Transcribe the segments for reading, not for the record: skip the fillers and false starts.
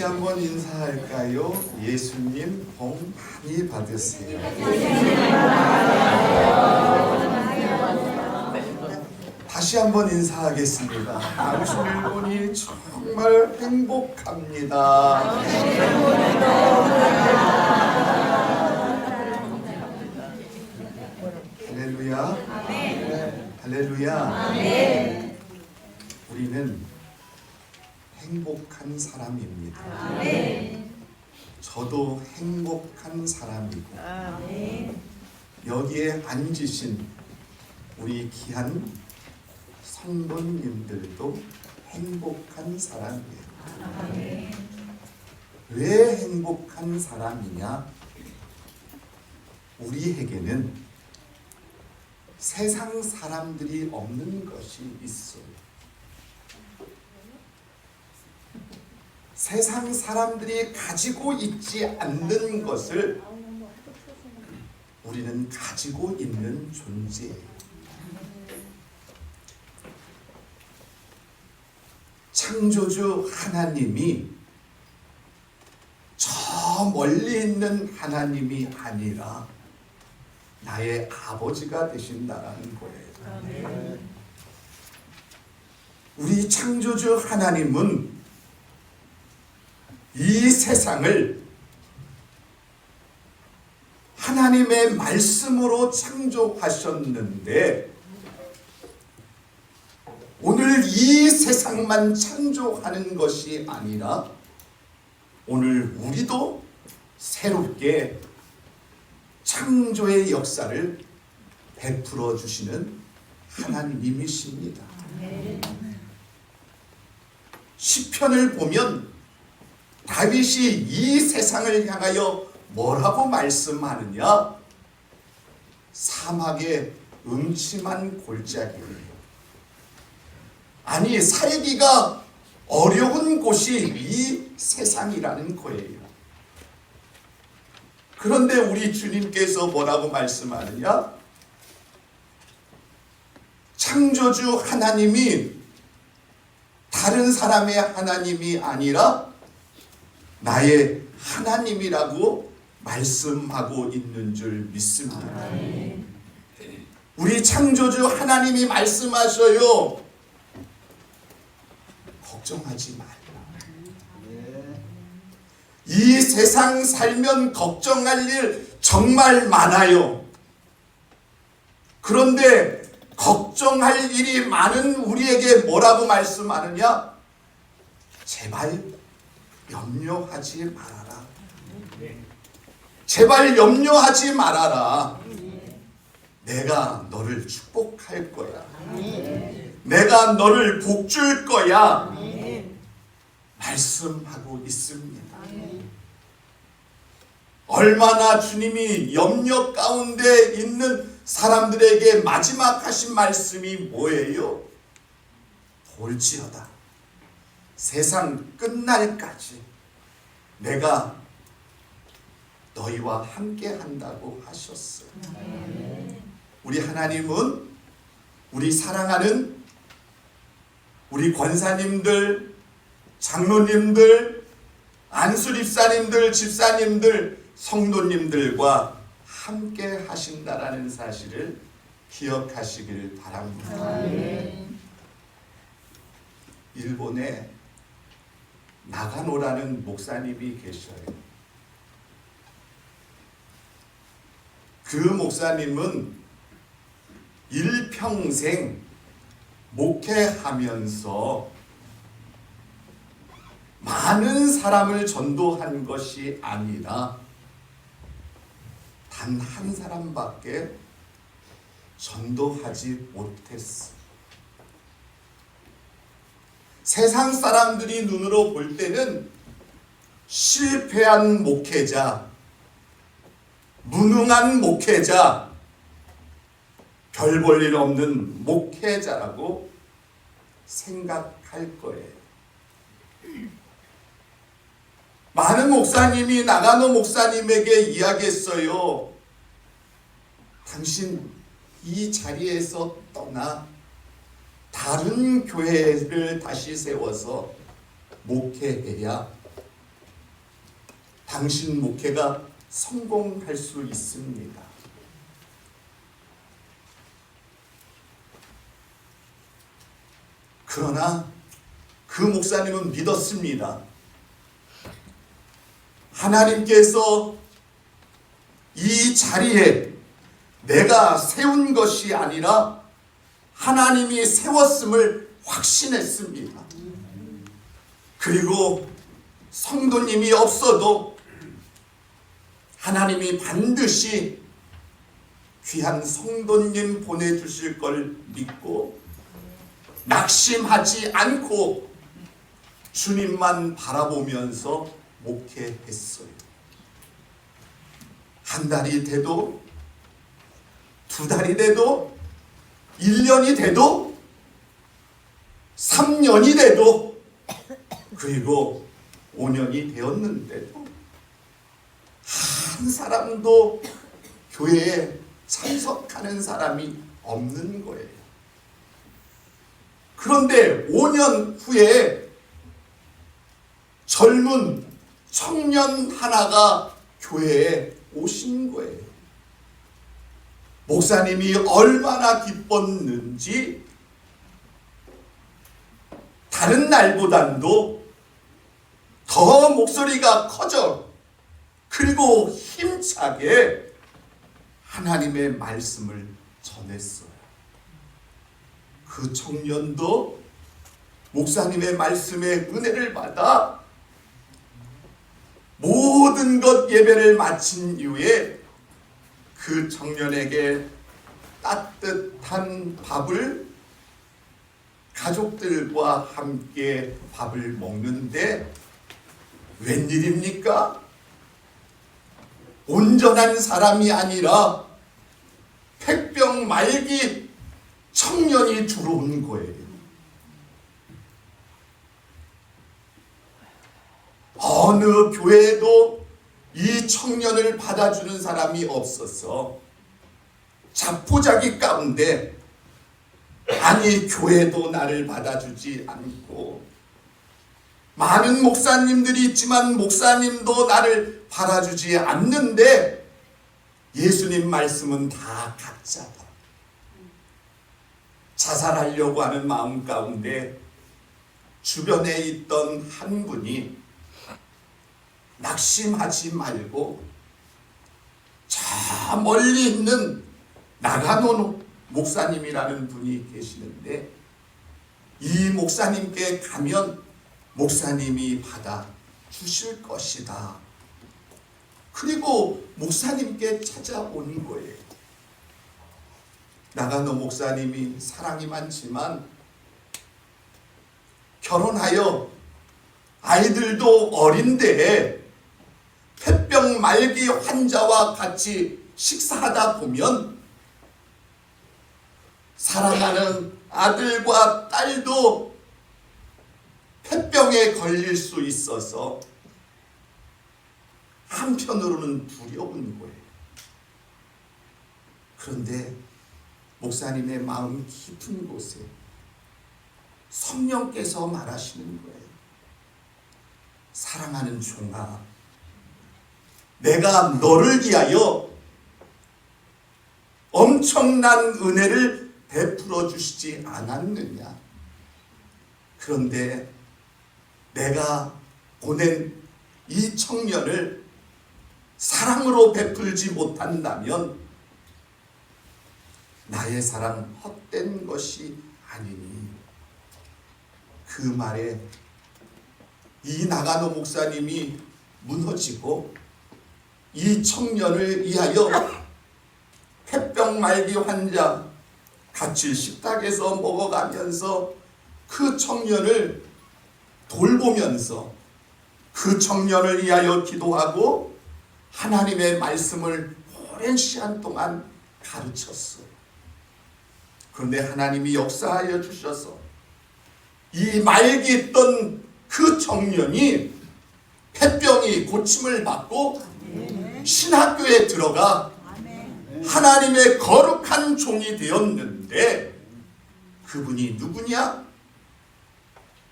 다시 한번 인사할까요? 예수님 복 많이 받으세요. 다시 한번 인사하겠습니다. 당신을 보니 정말 행복합니다. 할렐루야. 할렐루야. 우리는 행복한 사람입니다. 저도 행복한 사람이고 여기에 앉으신 우리 귀한 성도님들도 행복한 사람이에요. 왜 행복한 사람이냐? 우리에게는 세상 사람들이 없는 것이 있어요. 세상 사람들이 가지고 있지 않는 것을 우리는 가지고 있는 존재예요. 창조주 하나님이 저 멀리 있는 하나님이 아니라 나의 아버지가 되신다는 거예요. 우리 창조주 하나님은 이 세상을 하나님의 말씀으로 창조하셨는데 오늘 이 세상만 창조하는 것이 아니라 오늘 우리도 새롭게 창조의 역사를 베풀어 주시는 하나님이십니다. 시편을 보면 다윗이 이 세상을 향하여 뭐라고 말씀하느냐? 사막의 음침한 골짜기예요. 아니, 살기가 어려운 곳이 이 세상이라는 거예요. 그런데 우리 주님께서 뭐라고 말씀하느냐? 창조주 하나님이 다른 사람의 하나님이 아니라 나의 하나님이라고 말씀하고 있는 줄 믿습니다. 우리 창조주 하나님이 말씀하셔요. 걱정하지 말라. 이 세상 살면 걱정할 일 정말 많아요. 그런데 걱정할 일이 많은 우리에게 뭐라고 말씀하느냐? 제발 염려하지 말아라. 제발 염려하지 말아라. 내가 너를 축복할 거야. 내가 너를 복줄 거야. 말씀하고 있습니다. 얼마나 주님이 염려 가운데 있는 사람들에게 마지막 하신 말씀이 뭐예요? 볼지어다 세상 끝날까지 내가 너희와 함께 한다고 하셨어요. 우리 하나님은 우리 사랑하는 우리 권사님들, 장로님들, 안수집사님들, 집사님들, 성도님들과 함께 하신다라는 사실을 기억하시길 바랍니다. 일본에 나가노라는 목사님이 계셔요. 그 목사님은 일평생 목회하면서 많은 사람을 전도한 것이 아니라 단 한 사람밖에 전도하지 못했어. 세상 사람들이 눈으로 볼 때는 실패한 목회자, 무능한 목회자, 별 볼 일 없는 목회자라고 생각할 거예요. 많은 목사님이 나가노 목사님에게 이야기했어요. 당신 이 자리에서 떠나 다른 교회를 다시 세워서 목회해야 당신 목회가 성공할 수 있습니다. 그러나 그 목사님은 믿었습니다. 하나님께서 이 자리에 내가 세운 것이 아니라 하나님이 세웠음을 확신했습니다. 그리고 성도님이 없어도 하나님이 반드시 귀한 성도님 보내주실 걸 믿고 낙심하지 않고 주님만 바라보면서 목회했어요. 한 달이 돼도 2달이 돼도 1년이 돼도 3년이 돼도 그리고 5년이 되었는데도 한 사람도 교회에 참석하는 사람이 없는 거예요. 그런데 5년 후에 젊은 청년 하나가 교회에 오신 거예요. 목사님이 얼마나 기뻤는지 다른 날보다도 더 목소리가 커져 그리고 힘차게 하나님의 말씀을 전했어요. 그 청년도 목사님의 말씀에 은혜를 받아 모든 것 예배를 마친 이후에 그 청년에게 따뜻한 밥을 가족들과 함께 밥을 먹는데 웬일입니까? 온전한 사람이 아니라 폐병 말기 청년이 들어온 거예요. 어느 교회에도 이 청년을 받아주는 사람이 없어서 자포자기 가운데 아니 교회도 나를 받아주지 않고 많은 목사님들이 있지만 목사님도 나를 받아주지 않는데 예수님 말씀은 다 가짜다. 자살하려고 하는 마음 가운데 주변에 있던 한 분이 낙심하지 말고 저 멀리 있는 나가노 목사님이라는 분이 계시는데 이 목사님께 가면 목사님이 받아 주실 것이다. 그리고 목사님께 찾아오는 거예요. 나가노 목사님이 사랑이 많지만 결혼하여 아이들도 어린데 폐병 말기 환자와 같이 식사하다 보면 사랑하는 아들과 딸도 폐병에 걸릴 수 있어서 한편으로는 두려운 거예요. 그런데 목사님의 마음 깊은 곳에 성령께서 말하시는 거예요. 사랑하는 종아, 내가 너를 위하여 엄청난 은혜를 베풀어 주시지 않았느냐? 그런데 내가 보낸 이 청년을 사랑으로 베풀지 못한다면 나의 사랑 헛된 것이 아니니. 그 말에 이 나가노 목사님이 무너지고 이 청년을 위하여 폐병 말기 환자 같이 식탁에서 먹어가면서 그 청년을 돌보면서 그 청년을 위하여 기도하고 하나님의 말씀을 오랜 시간 동안 가르쳤어요. 그런데 하나님이 역사하여 주셔서 이 말기 있던 그 청년이 폐병이 고침을 받고 신학교에 들어가 하나님의 거룩한 종이 되었는데 그분이 누구냐?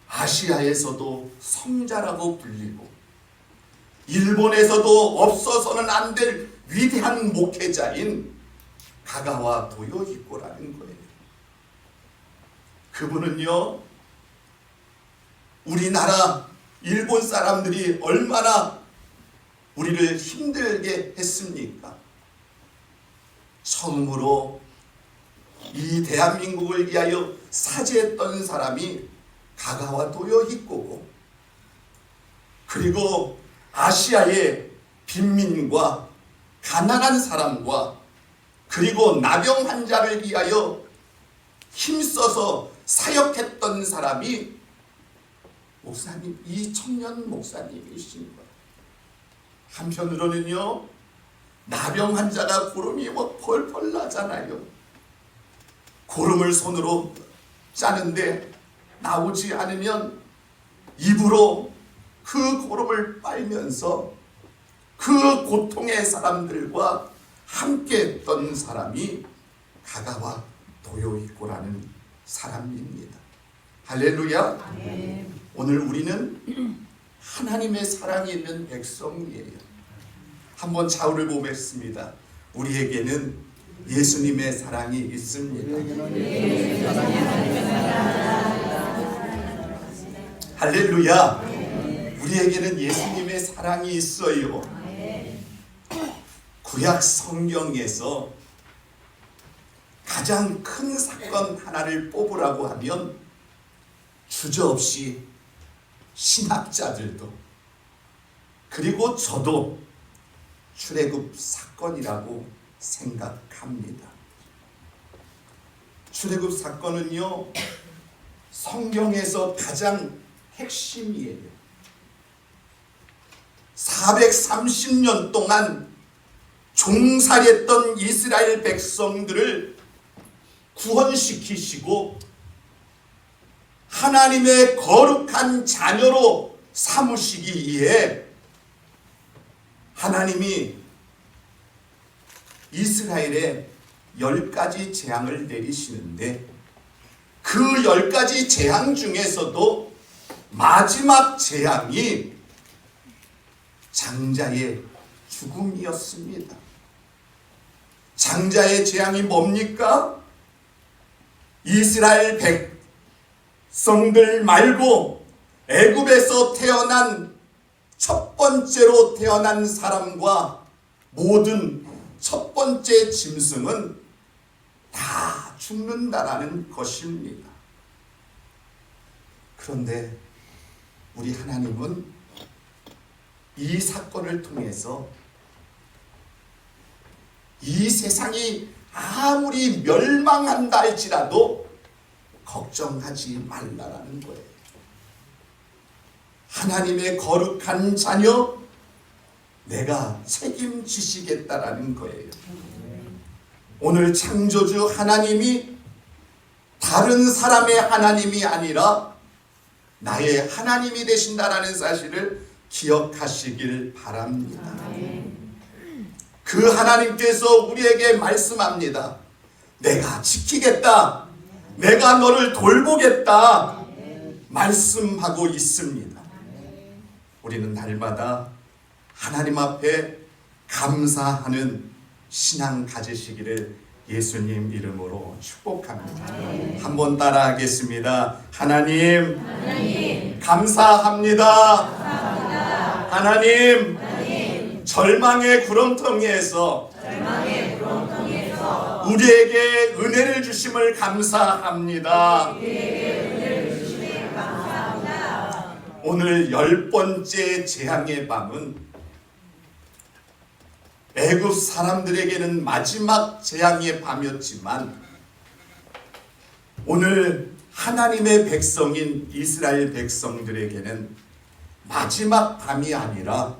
아시아에서도 성자라고 불리고 일본에서도 없어서는 안 될 위대한 목회자인 가가와 도요히코라는 거예요. 그분은요, 우리나라 일본 사람들이 얼마나 우리를 힘들게 했습니까? 처음으로 이 대한민국을 위하여 사죄했던 사람이 가가와 도요히코고, 그리고 아시아의 빈민과 가난한 사람과 그리고 나병 환자를 위하여 힘써서 사역했던 사람이 목사님, 이청년 목사님이신 거예요. 한편으로는요, 나병 환자가 고름이 펄펄 나잖아요. 고름을 손으로 짜는데 나오지 않으면 입으로 그 고름을 빨면서 그 고통의 사람들과 함께 했던 사람이 가가와 도요히코라는 사람입니다. 할렐루야. 아멘. 오늘 우리는 하나님의 사랑이 있는 백성이에요. 한번 좌우를 보겠습니다. 우리에게는 예수님의 사랑이 있습니다. 할렐루야. 우리에게는 예수님의 사랑이 있어요. 구약 성경에서 가장 큰 사건 하나를 뽑으라고 하면 주저없이 신학자들도 그리고 저도 출애굽 사건이라고 생각합니다. 출애굽 사건은요, 성경에서 가장 핵심이에요. 430년 동안 종살이했던 이스라엘 백성들을 구원시키시고 하나님의 거룩한 자녀로 삼으시기 위해 하나님이 이스라엘에 10가지 재앙을 내리시는데 그 10가지 재앙 중에서도 마지막 재앙이 장자의 죽음이었습니다. 장자의 재앙이 뭡니까? 이스라엘 백성들 말고 애굽에서 태어난 첫 번째로 태어난 사람과 모든 첫 번째 짐승은 다 죽는다라는 것입니다. 그런데 우리 하나님은 이 사건을 통해서 이 세상이 아무리 멸망한다 할지라도 걱정하지 말라라는 거예요. 하나님의 거룩한 자녀 내가 책임지시겠다라는 거예요. 오늘 창조주 하나님이 다른 사람의 하나님이 아니라 나의 하나님이 되신다라는 사실을 기억하시길 바랍니다. 그 하나님께서 우리에게 말씀합니다. 내가 지키겠다. 내가 너를 돌보겠다. 말씀하고 있습니다. 우리는 날마다 하나님 앞에 감사하는 신앙 가지시기를 예수님 이름으로 축복합니다. 한번 따라하겠습니다. 하나님, 감사합니다. 하나님, 절망의 구렁텅이에서 우리에게 은혜를 주심을 감사합니다. 오늘 10번째 재앙의 밤은 애굽 사람들에게는 마지막 재앙의 밤이었지만 오늘 하나님의 백성인 이스라엘 백성들에게는 마지막 밤이 아니라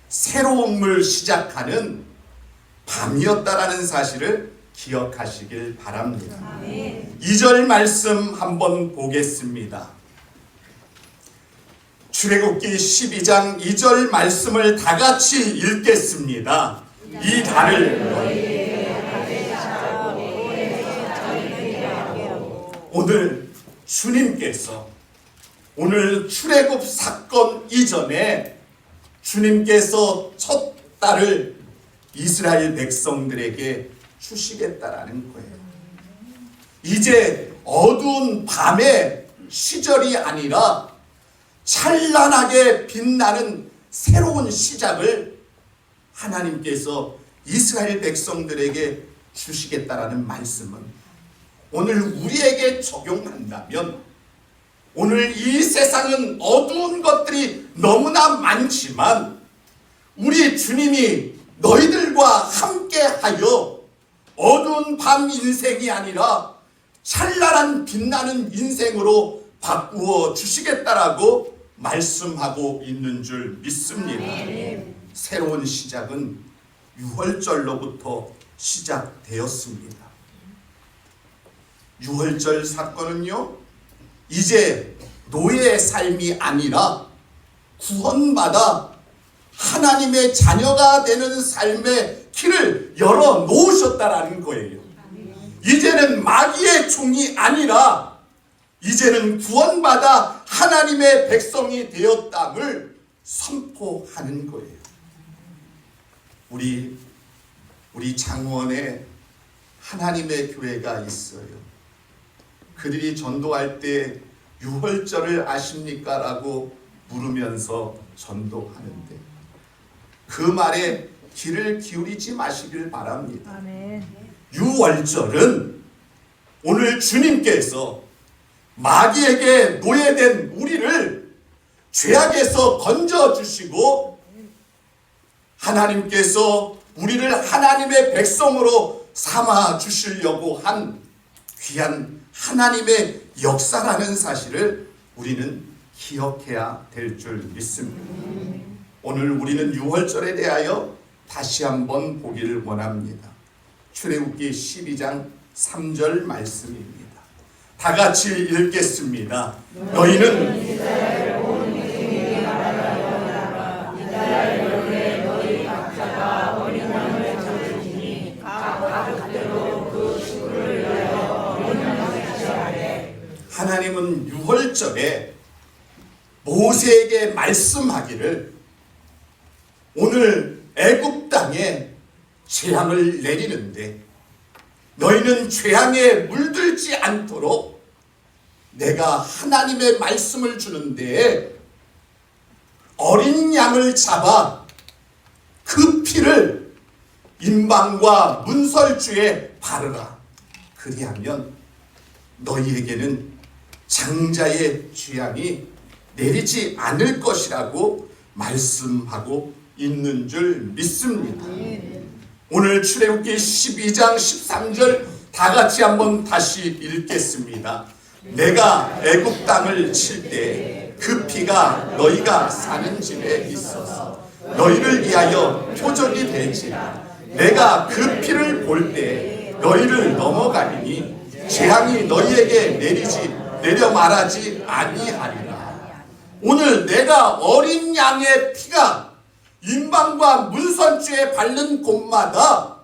새로움을 시작하는 밤이었다라는 사실을 기억하시길 바랍니다. 2절 말씀 한번 보겠습니다. 출애굽기 12장 2절 말씀을 다 같이 읽겠습니다. 이 달을 오늘 주님께서 오늘 출애굽 사건 이전에 주님께서 첫 딸을 이스라엘 백성들에게 주시겠다라는 거예요. 이제 어두운 밤의 시절이 아니라 찬란하게 빛나는 새로운 시작을 하나님께서 이스라엘 백성들에게 주시겠다라는 말씀은 오늘 우리에게 적용한다면, 오늘 이 세상은 어두운 것들이 너무나 많지만 우리 주님이 너희들과 함께하여 어두운 밤 인생이 아니라 찬란한 빛나는 인생으로 바꾸어 주시겠다라고 말씀하고 있는 줄 믿습니다. 새로운 시작은 유월절로부터 시작되었습니다. 유월절 사건은요, 이제 노예의 삶이 아니라 구원받아 하나님의 자녀가 되는 삶의 길을 열어 놓으셨다라는 거예요. 이제는 마귀의 종이 아니라 이제는 구원받아 하나님의 백성이 되었다를 선포하는 거예요. 우리 장원에 하나님의 교회가 있어요. 그들이 전도할 때 유월절을 아십니까? 라고 물으면서 전도하는데 그 말에 귀를 기울이지 마시길 바랍니다. 아멘. 유월절은 오늘 주님께서 마귀에게 노예된 우리를 죄악에서 건져주시고 하나님께서 우리를 하나님의 백성으로 삼아 주시려고 한 귀한 하나님의 역사라는 사실을 우리는 기억해야 될 줄 믿습니다. 오늘 우리는 유월절에 대하여 다시 한번 보기를 원합니다. 출애굽기 12장 3절 말씀입니다. 다 같이 읽겠습니다. 너희는 하나님은 유월절에 모세에게 말씀하기를 오늘 애굽 땅에 재앙을 내리는데 너희는 재앙에 물들지 않도록 내가 하나님의 말씀을 주는데 어린 양을 잡아 그 피를 임방과 문설주에 바르라. 그리하면 너희에게는 장자의 재앙이 내리지 않을 것이라고 말씀하고 있는 줄 믿습니다. 오늘 출애굽기 12장 13절 다 같이 한번 다시 읽겠습니다. 내가 애굽 땅을 칠 때 그 피가 너희가 사는 집에 있어서 너희를 위하여 표적이 될지라. 내가 그 피를 볼 때 너희를 넘어가리니 재앙이 너희에게 내려 말하지 아니하리라. 오늘 내가 어린 양의 피가 임방과 문선주에 바른 곳마다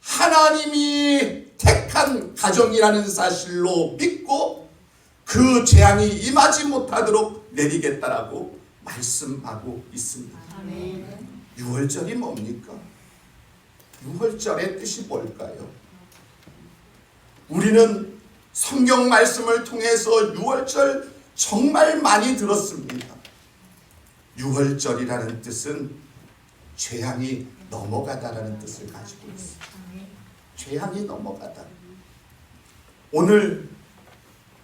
하나님이 택한 가정이라는 사실로 믿고 그 재앙이 임하지 못하도록 내리겠다라고 말씀하고 있습니다. 유월절이 뭡니까? 유월절의 뜻이 뭘까요? 우리는 성경 말씀을 통해서 유월절 정말 많이 들었습니다. 유월절이라는 뜻은 재앙이 넘어가다라는 뜻을 가지고 있습니다. 재앙이 넘어가다. 오늘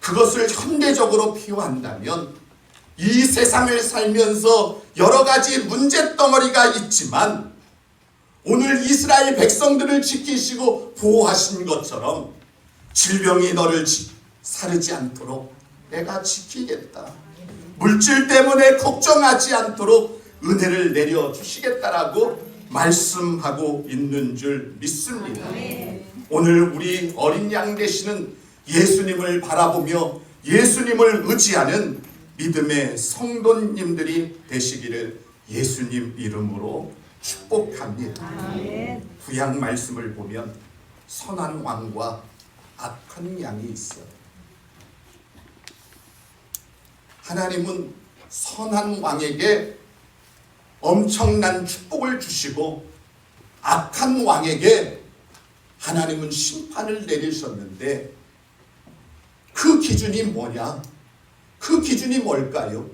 그것을 현대적으로 비유한다면 이 세상을 살면서 여러 가지 문제덩어리가 있지만 오늘 이스라엘 백성들을 지키시고 보호하신 것처럼 질병이 너를 사르지 않도록 내가 지키겠다. 물질 때문에 걱정하지 않도록 은혜를 내려주시겠다라고 말씀하고 있는 줄 믿습니다. 오늘 우리 어린 양 되시는 예수님을 바라보며 예수님을 의지하는 믿음의 성도님들이 되시기를 예수님 이름으로 축복합니다. 구약 말씀을 보면 선한 왕과 악한 양이 있어요. 하나님은 선한 왕에게 엄청난 축복을 주시고 악한 왕에게 하나님은 심판을 내리셨는데 그 기준이 뭐냐? 그 기준이 뭘까요?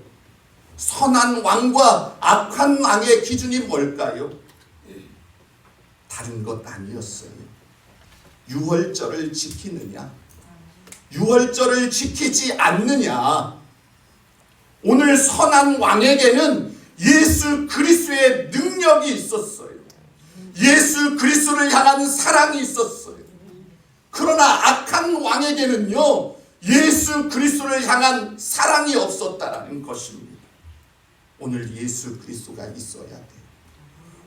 선한 왕과 악한 왕의 기준이 뭘까요? 다른 것 아니었어요. 유월절을 지키느냐? 유월절을 지키지 않느냐? 오늘 선한 왕에게는 예수 그리스도의 능력이 있었어요. 예수 그리스도를 향한 사랑이 있었어요. 그러나 악한 왕에게는요, 예수 그리스도를 향한 사랑이 없었다라는 것입니다. 오늘 예수 그리스도가 있어야 돼요.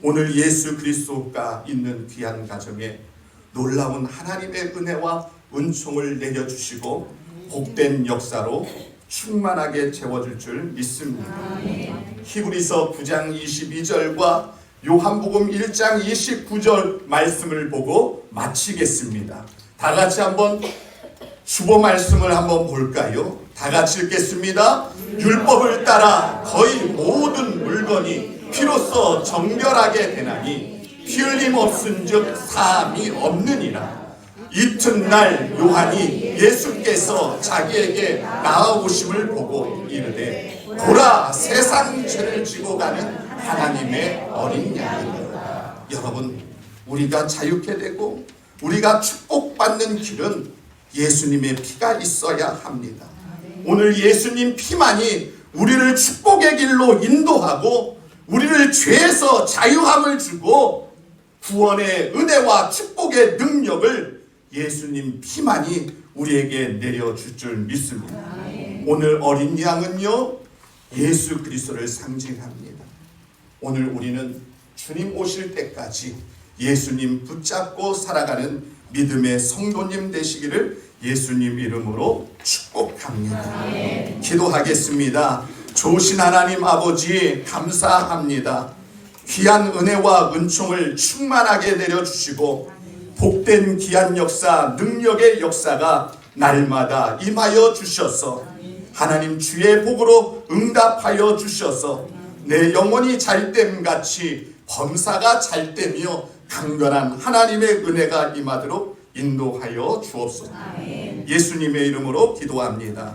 오늘 예수 그리스도가 있는 귀한 가정에 놀라운 하나님의 은혜와 은총을 내려주시고 복된 역사로 충만하게 채워줄 줄 믿습니다. 히브리서 9장 22절과 요한복음 1장 29절 말씀을 보고 마치겠습니다. 다 같이 한번 주보 말씀을 한번 볼까요? 다 같이 읽겠습니다. 율법을 따라 거의 모든 물건이 피로써 정결하게 되나니 피 흘림 없은즉 사함이 없느니라. 이튿날 요한이 예수께서 자기에게 나아오심을 보고 이르되 보라, 세상 죄를 지고 가는 하나님의 어린 양이라. 여러분, 우리가 자유케 되고 우리가 축복받는 길은 예수님의 피가 있어야 합니다. 오늘 예수님 피만이 우리를 축복의 길로 인도하고 우리를 죄에서 자유함을 주고 구원의 은혜와 축복의 능력을 예수님 피만이 우리에게 내려줄 줄 믿습니다. 오늘 어린 양은요, 예수 그리스도를 상징합니다. 오늘 우리는 주님 오실 때까지 예수님 붙잡고 살아가는 믿음의 성도님 되시기를 예수님 이름으로 축복합니다. 기도하겠습니다. 좋으신 하나님 아버지, 감사합니다. 귀한 은혜와 은총을 충만하게 내려주시고 복된 귀한 역사, 능력의 역사가 날마다 임하여 주셔서 하나님 주의 복으로 응답하여 주셔서 내 영혼이 잘됨 같이 범사가 잘되며 강건한 하나님의 은혜가 임하도록 인도하여 주옵소서. 예수님의 이름으로 기도합니다.